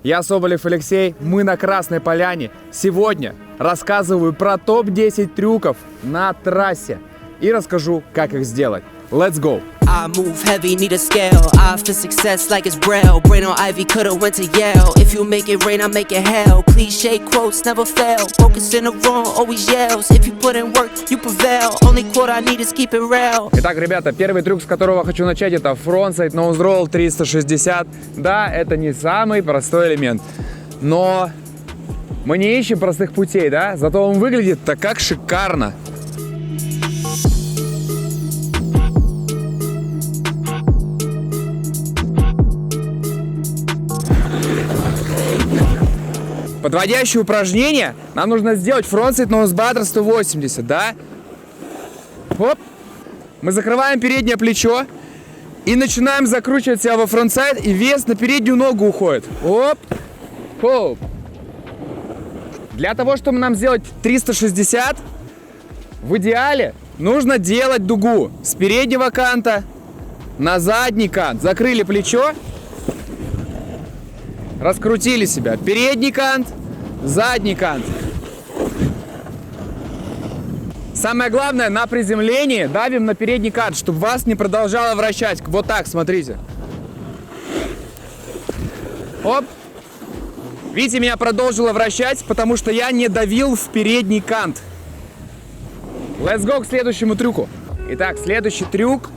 Я Соболев Алексей, мы на Красной Поляне. Сегодня рассказываю про топ-10 трюков на трассе и расскажу, как их сделать. Let's go! I move heavy, need a scale. I for success like it's Braille. Brain on Ivy, coulda went to Yale. If you make it rain, I make it hell. Cliche quotes never fail. Focus in the wrong, always yells. If you put in work, you prevail. Only quote I need is keep it real. Итак, ребята, первый трюк, с которого хочу начать, это frontside nose roll 360. Да, это не самый простой элемент, но мы не ищем простых путей, да? Зато он выглядит-то как шикарно. Подводящее упражнение нам нужно сделать frontside nose butter 180, да? Хоп. Мы закрываем переднее плечо и начинаем закручивать себя во фронтсайд, и вес на переднюю ногу уходит. Оп. Хоп. Для того, чтобы нам сделать 360, в идеале нужно делать дугу с переднего канта на задний кант. Закрыли плечо. Раскрутили себя. Передний кант, задний кант. Самое главное, на приземлении давим на передний кант, чтобы вас не продолжало вращать. Вот так, смотрите. Оп. Видите, меня продолжило вращать, потому что я не давил в передний кант. Let's go к следующему трюку. Итак, следующий трюк.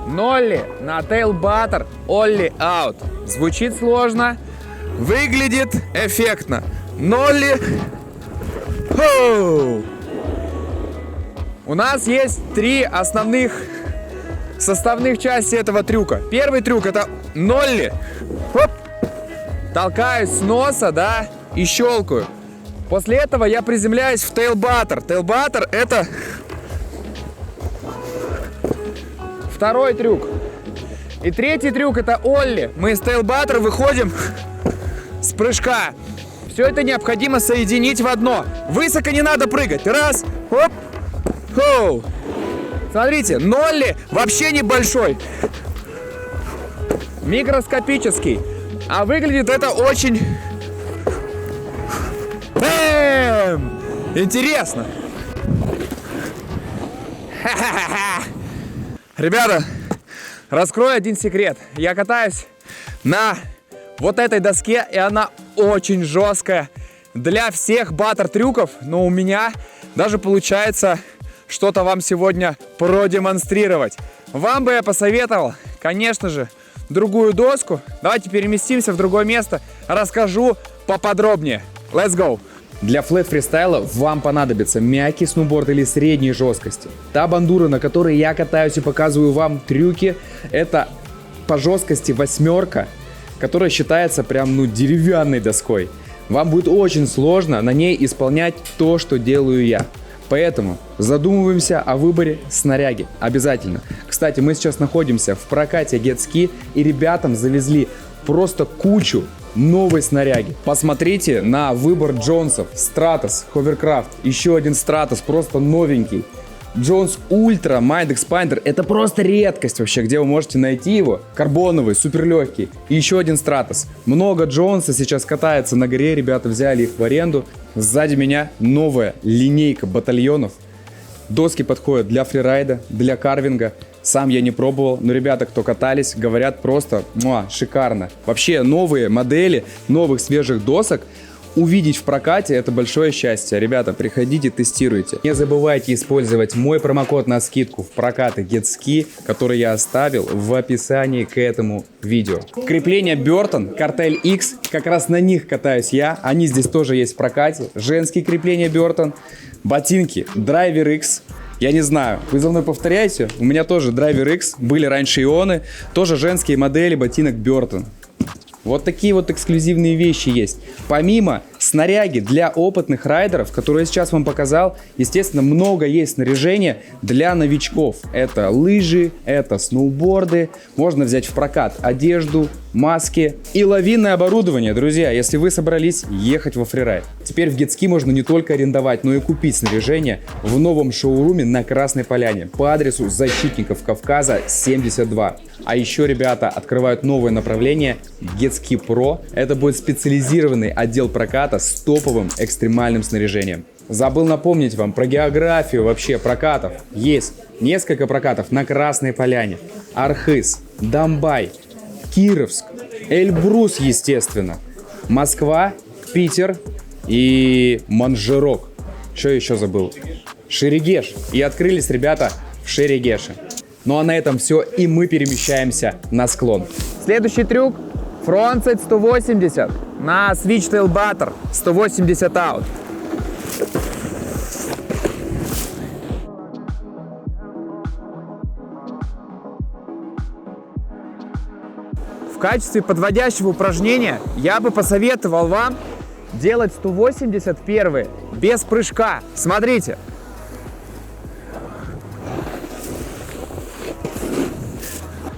Нолли на tail butter, ollie out. Звучит сложно. Выглядит эффектно. Нолли. Хоу. У нас есть три основных составных части этого трюка. Первый трюк — это нолли. Хоп. Толкаюсь с носа, да, и щелкаю. После этого я приземляюсь в tail butter. Tail butter — это второй трюк. И третий трюк — это олли. Мы из tail butter выходим с прыжка. Все это необходимо соединить в одно. Высоко не надо прыгать. Раз, хоп, хоу. Смотрите, нолли вообще небольшой. Микроскопический. А выглядит это очень... Интересно. Ребята, раскрою один секрет. Я катаюсь на вот этой доске, и она очень жесткая для всех баттер-трюков, но у меня даже получается что-то вам сегодня продемонстрировать. Вам бы я посоветовал, конечно же, другую доску. Давайте переместимся в другое место, расскажу поподробнее. Let's go! Для флэт-фристайла вам понадобится мягкий сноуборд или средней жесткости. Та бандура, на которой я катаюсь и показываю вам трюки, это по жесткости 8, которая считается прям, деревянной доской. Вам будет очень сложно на ней исполнять то, что делаю я. Поэтому задумываемся о выборе снаряги. Обязательно. Кстати, мы сейчас находимся в прокате Getski, и ребятам завезли просто кучу новой снаряги. Посмотрите на выбор Джонсов. Stratos, Hovercraft, еще один Stratos, просто новенький. Jones Ultra Mind Expander — это просто редкость вообще, где вы можете найти его. Карбоновый, супер легкий. И еще один Stratos. Много Джонса сейчас катается на горе, ребята взяли их в аренду. Сзади меня новая линейка батальонов. Доски подходят для фрирайда, для карвинга. Сам я не пробовал, но ребята, кто катались, говорят просто шикарно. Вообще новые модели, новых свежих досок увидеть в прокате — это большое счастье. Ребята, приходите, тестируйте. Не забывайте использовать мой промокод на скидку в прокаты Getski, который я оставил в описании к этому видео. Крепление Burton, Cartel X, как раз на них катаюсь я. Они здесь тоже есть в прокате. Женские крепления Burton, ботинки Driver X. Я не знаю, вы за мной повторяете? У меня тоже Driver X, были раньше ионы, тоже женские модели ботинок Burton. Вот такие вот эксклюзивные вещи есть. Помимо снаряги для опытных райдеров, которые я сейчас вам показал, естественно, много есть снаряжения для новичков. Это лыжи, это сноуборды. Можно взять в прокат одежду, маски и лавинное оборудование, друзья, если вы собрались ехать во фрирайд. Теперь в Getski можно не только арендовать, но и купить снаряжение в новом шоуруме на Красной Поляне по адресу Защитников Кавказа 72. А еще ребята открывают новое направление Getski Pro. Это будет специализированный отдел проката с топовым экстремальным снаряжением. Забыл напомнить вам про географию вообще прокатов. Есть несколько прокатов на Красной Поляне, Архыз, Домбай, Кировск, Эльбрус, естественно, Москва, Питер и Манжерок. Что еще забыл? Шерегеш. И открылись ребята в Шерегеше. Ну а на этом все, и мы перемещаемся на склон. Следующий трюк — фронтсайд 180 на Switchtail Butter 180 out. В качестве подводящего упражнения я бы посоветовал вам делать 180 первые без прыжка. Смотрите.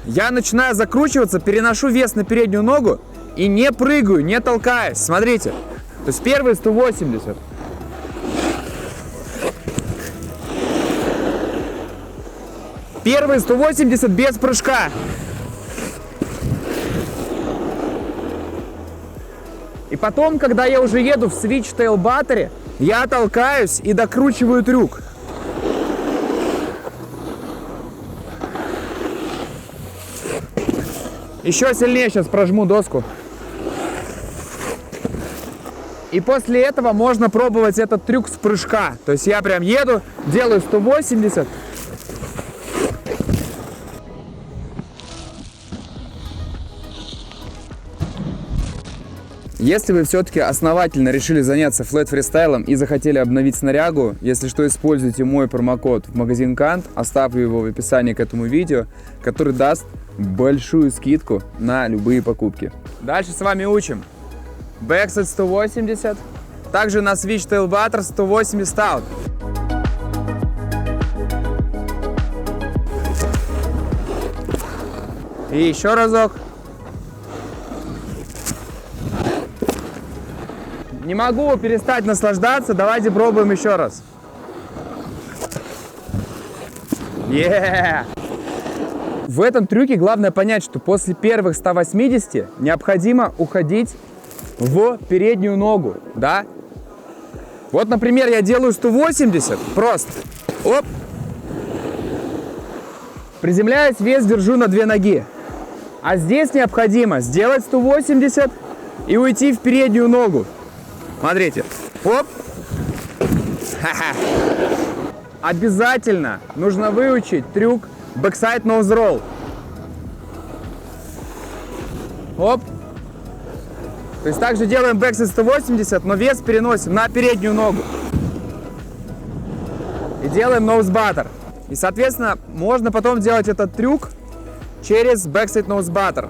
Я начинаю закручиваться, переношу вес на переднюю ногу и не прыгаю, не толкаюсь. Смотрите. То есть первые 180. Первые 180 без прыжка. И потом, когда я уже еду в Switchtail Butter, я толкаюсь и докручиваю трюк. Еще сильнее сейчас прожму доску. И после этого можно пробовать этот трюк с прыжка. То есть я прям еду, делаю 180. Если вы все-таки основательно решили заняться флэт-фристайлом и захотели обновить снарягу, если что, используйте мой промокод в магазин Кант, оставлю его в описании к этому видео, который даст большую скидку на любые покупки. Дальше с вами учим бэксайд 180, также на Switchtail Butter 180 out. И еще разок. Не могу перестать наслаждаться, давайте пробуем еще раз. Yeah! В этом трюке главное понять, что после первых 180 необходимо уходить в переднюю ногу, да? Вот, например, я делаю 180, просто, оп, приземляюсь, вес держу на 2 ноги. А здесь необходимо сделать 180 и уйти в переднюю ногу. Смотрите, оп, ха-ха. Обязательно нужно выучить трюк backside nose roll. Оп. То есть также делаем backside 180, но вес переносим на переднюю ногу. И делаем nose butter. И, соответственно, можно потом делать этот трюк через backside nose butter.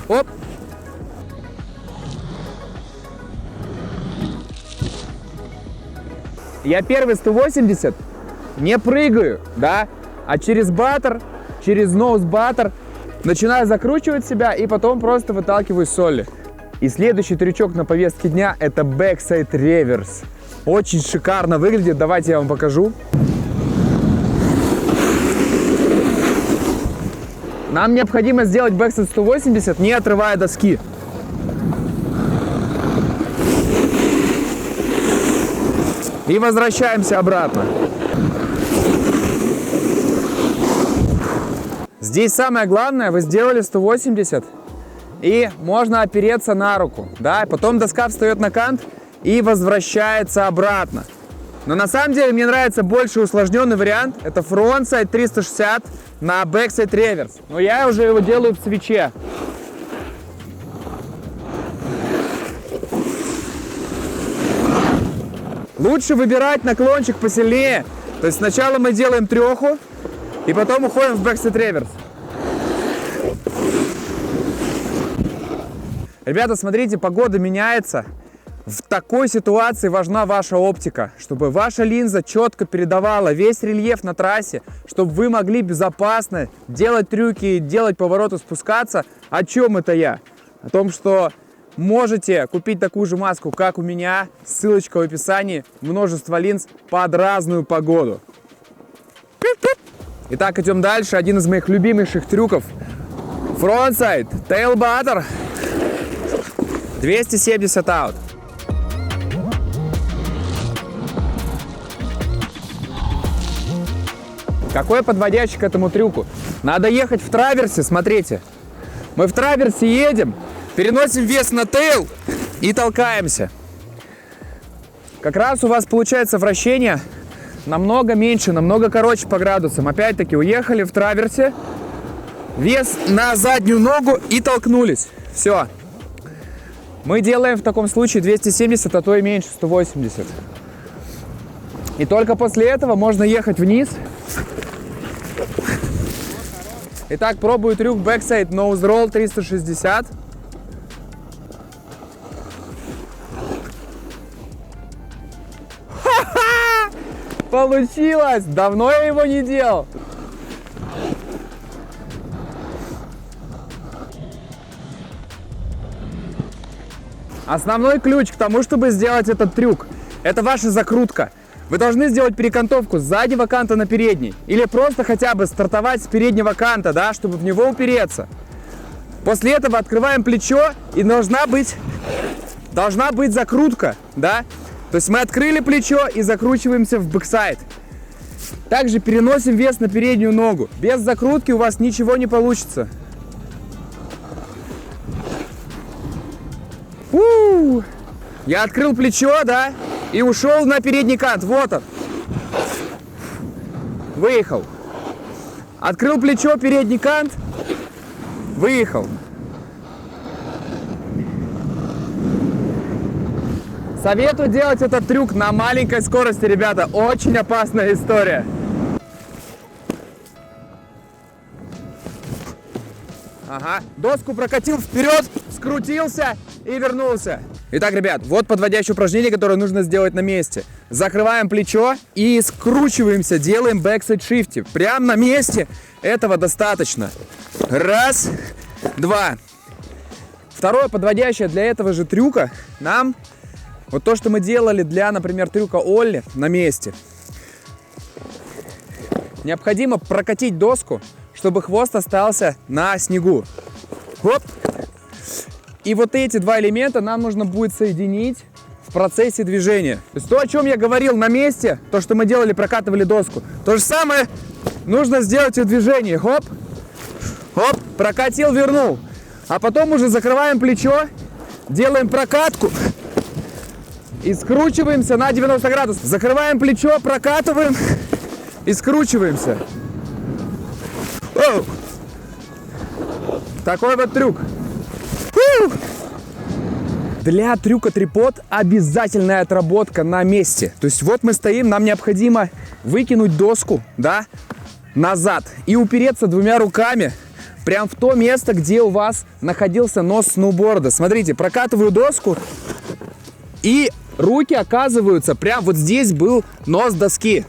Оп. Я первый 180 не прыгаю, да, а через баттер, через nose butter начинаю закручивать себя и потом просто выталкиваю солли. И следующий трючок на повестке дня — это backside reverse. Очень шикарно выглядит, давайте я вам покажу. Нам необходимо сделать backside 180, не отрывая доски. И возвращаемся обратно. Здесь самое главное, вы сделали 180, и можно опереться на руку, да, потом доска встает на кант и возвращается обратно. Но на самом деле мне нравится больше усложненный вариант, это фронтсайд 360 на бэксайд реверс. Но я уже его делаю в свитче. Лучше выбирать наклончик посильнее. То есть сначала мы делаем треху, и потом уходим в backside reverse. Ребята, смотрите, погода меняется. В такой ситуации важна ваша оптика, чтобы ваша линза четко передавала весь рельеф на трассе, чтобы вы могли безопасно делать трюки, делать повороты, спускаться. О чем это я? О том, что можете купить такую же маску, как у меня, ссылочка в описании, множество линз под разную погоду. Итак, идем дальше. Один из моих любимейших трюков. Frontside Tail Butter 270 аут. Какой подводящий к этому трюку? Надо ехать в траверсе, смотрите. Мы в траверсе едем, переносим вес на тейл и толкаемся. Как раз у вас получается вращение намного меньше, намного короче по градусам. Опять-таки уехали в траверсе, вес на заднюю ногу и толкнулись. Все. Мы делаем в таком случае 270, а то и меньше, 180. И только после этого можно ехать вниз. Итак, пробую трюк Backside Nose Roll 360. Ха-ха! Получилось! Давно я его не делал. Основной ключ к тому, чтобы сделать этот трюк, это ваша закрутка. Вы должны сделать перекантовку с заднего канта на передний. Или просто хотя бы стартовать с переднего канта, да, чтобы в него упереться. После этого открываем плечо, и должна быть закрутка, да. То есть мы открыли плечо и закручиваемся в бэксайд. Также переносим вес на переднюю ногу. Без закрутки у вас ничего не получится. Я открыл плечо, да, и ушел на передний кант. Вот он. Выехал. Открыл плечо, передний кант. Выехал. Советую делать этот трюк на маленькой скорости, ребята. Очень опасная история. Ага. Доску прокатил вперед, скрутился и вернулся. Итак, ребят, вот подводящее упражнение, которое нужно сделать на месте. Закрываем плечо и скручиваемся, делаем backside shifty. Прямо на месте. Этого достаточно. Раз, два. Второе подводящее для этого же трюка нам, вот то, что мы делали для, например, трюка Олли на месте. Необходимо прокатить доску, чтобы хвост остался на снегу. Хоп. И вот эти два элемента нам нужно будет соединить в процессе движения. То есть то, о чем я говорил на месте, то, что мы делали, прокатывали доску, то же самое нужно сделать и в движении. Хоп, хоп, прокатил, вернул. А потом уже закрываем плечо, делаем прокатку и скручиваемся на 90 градусов. Закрываем плечо, прокатываем и скручиваемся. Оу. Такой вот трюк. Для трюка трипод обязательная отработка на месте. То есть вот мы стоим, нам необходимо выкинуть доску, да, назад и упереться двумя руками прям в то место, где у вас находился нос сноуборда. Смотрите, прокатываю доску, и руки оказываются прям вот здесь был нос доски.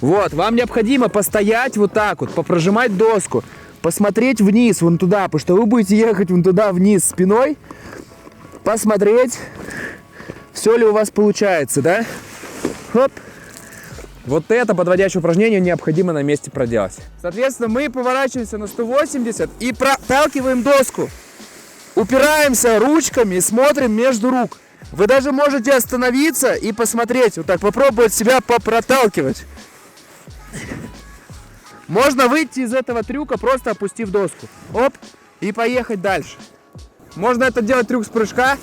Вот, вам необходимо постоять вот так вот, попрожимать доску, посмотреть вниз, вон туда, потому что вы будете ехать вон туда вниз спиной, посмотреть, все ли у вас получается, да? Хоп. Вот это подводящее упражнение необходимо на месте проделать. Соответственно, мы поворачиваемся на 180 и проталкиваем доску. Упираемся ручками и смотрим между рук. Вы даже можете остановиться и посмотреть, вот так, попробовать себя попроталкивать. Можно выйти из этого трюка, просто опустив доску. Оп, и поехать дальше. Можно это делать трюк с прыжка.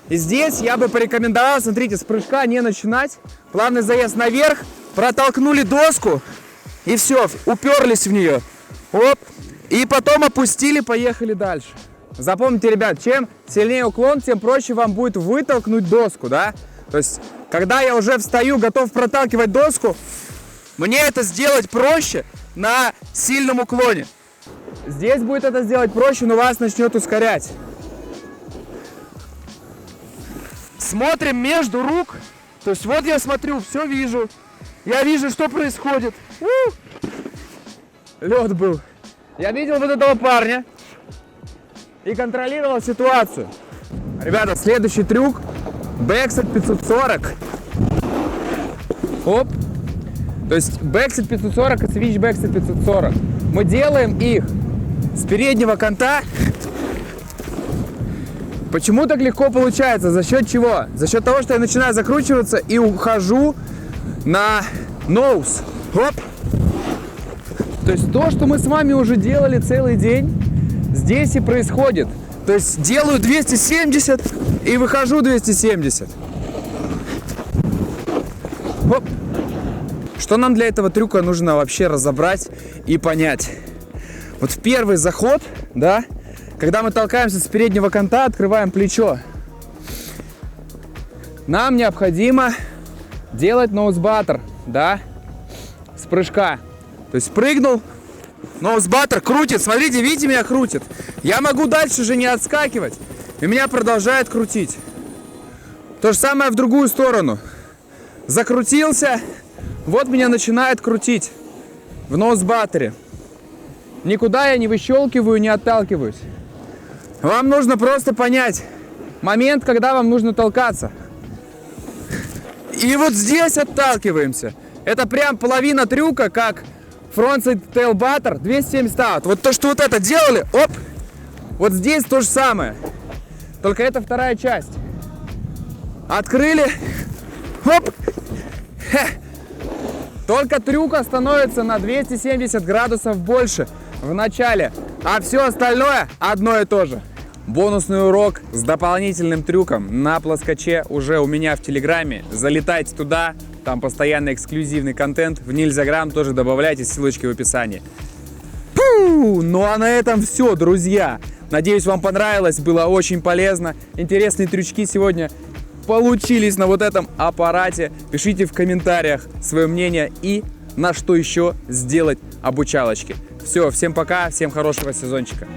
И здесь я бы порекомендовал, смотрите, с прыжка не начинать. Плавный заезд наверх, протолкнули доску и все, уперлись в нее. Оп, и потом опустили, поехали дальше. Запомните, ребят, чем сильнее уклон, тем проще вам будет вытолкнуть доску, да? То есть, когда я уже встаю, готов проталкивать доску, мне это сделать проще на сильном уклоне. Здесь будет это сделать проще, но вас начнет ускорять. Смотрим между рук. То есть вот я смотрю, все вижу. Я вижу, что происходит. Лед был. Я видел вот этого парня и контролировал ситуацию. Ребята, следующий трюк. Бэксайд 540. Оп. То есть бэксайд 540 и свич бэксайд 540. Мы делаем их с переднего конта. Почему так легко получается? За счет чего? За счет того, что я начинаю закручиваться и ухожу на ноуз. Оп. То есть то, что мы с вами уже делали целый день, здесь и происходит. То есть делаю 270 и выхожу 270. Оп. Что нам для этого трюка нужно вообще разобрать и понять? Вот в первый заход, да, когда мы толкаемся с переднего конта, открываем плечо, нам необходимо делать ноузбаттер, да, с прыжка. То есть прыгнул, ноузбаттер крутит, смотрите, видите, меня крутит. Я могу дальше же не отскакивать, и меня продолжает крутить. То же самое в другую сторону. Закрутился, вот меня начинает крутить в ноузбаттере. Никуда я не выщелкиваю, не отталкиваюсь. Вам нужно просто понять момент, когда вам нужно толкаться. И вот здесь отталкиваемся. Это прям половина трюка, как frontside tail butter 270 out. Вот то, что вот это делали, оп, вот здесь то же самое. Только это вторая часть. Открыли, оп. Только трюка становится на 270 градусов больше в начале, а все остальное одно и то же. Бонусный урок с дополнительным трюком на плоскоче уже у меня в Телеграме. Залетайте туда, там постоянно эксклюзивный контент. В Нильзяграм тоже добавляйте, ссылочки в описании. Ну а на этом все, друзья. Надеюсь, вам понравилось, было очень полезно. Интересные трючки сегодня получились на вот этом аппарате. Пишите в комментариях свое мнение и на что еще сделать обучалочки. Все, всем пока, всем хорошего сезончика.